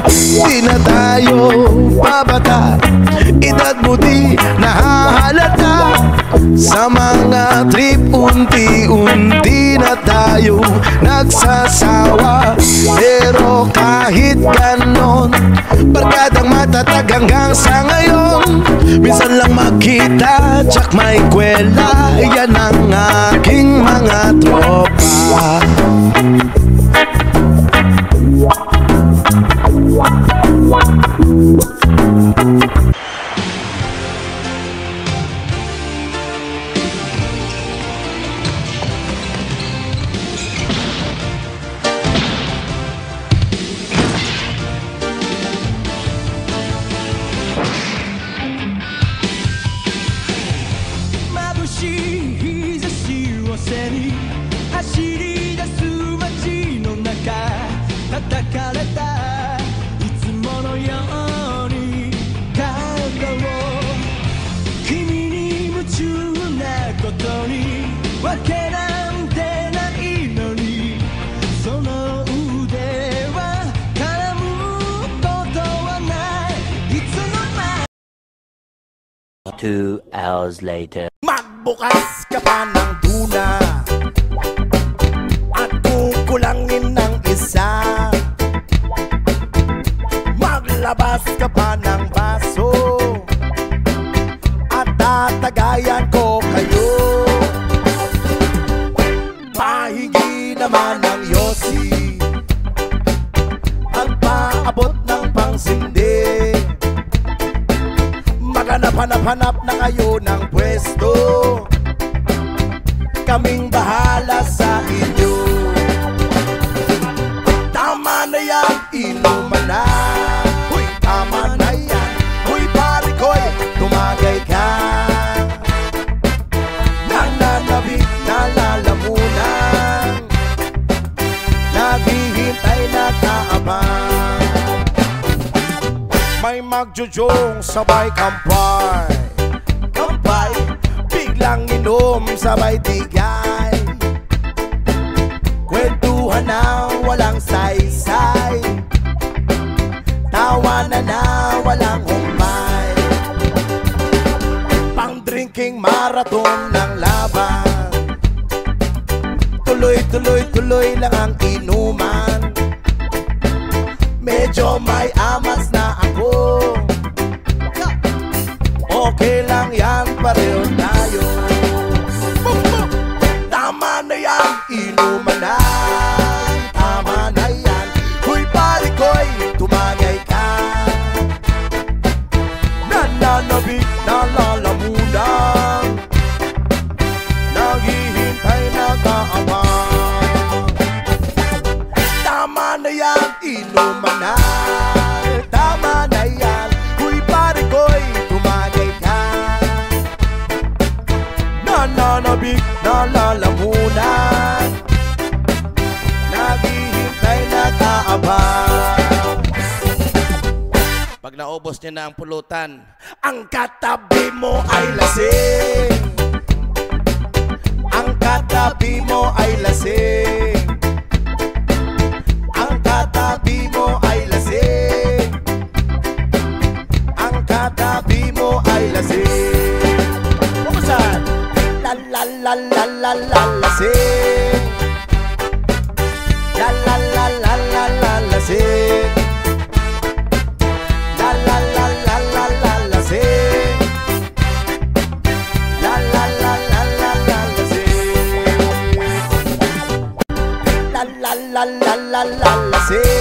Di na tayo babata, edad mo di nahahalata. Sa mga trip unti-unti na tayo nagsasawa. Pero kahit ganon, barkadang matatag hanggang sa ngayon. Minsan lang makita, tsak may kwela. Yan ang aking mga tropa. Two hours later. Magbukas ka pa ng tuna at kukulangin ng isa. Maglabas ka pa ng baso at tatagayan ko kayo. Pahingi naman ng yosi at paabot ng pangsindi. Maghanap-hanap na kayo ng pwesto, kaming bahala sa inyo. Tama na yan, inuman na. Uy, tama na yan. Uy, pare ko'y tumagay ka. Nananabik na lalamunan, naghihintay na kaabang. May magjujong sabay kampay, kampay, biglang inom sabay tigay. Kwentuhan na walang saysay, tawanan na walang humpay. Pang-drinking marathon ng laban, tuloy-tuloy-tuloy lang ang inuman. Medyo may amas na ako, okay lang yan, pareho tayo. Tama na yan, inuman na. Tama na yan, huy pare ko'y tumagay ka. Nananabik na lalamunan, naghihintay na kaabang. Tama na yan, inuman na. Tama na yan, huy pare ko'y tumagay ka. Nananabik na lalamunan, naghihintay na kaabang. Pag naubos niya na ang pulutan, ang katabi mo ay lasing. Ang katabi mo ay lasing. Ang katabi mo ay lasing. Ang katabi mo ay lasing. Kumusan? La la la la la la lasing. La la la la la la lasing. La la la la la la lasing. La la la la la la lasing. La la la la la la lasing.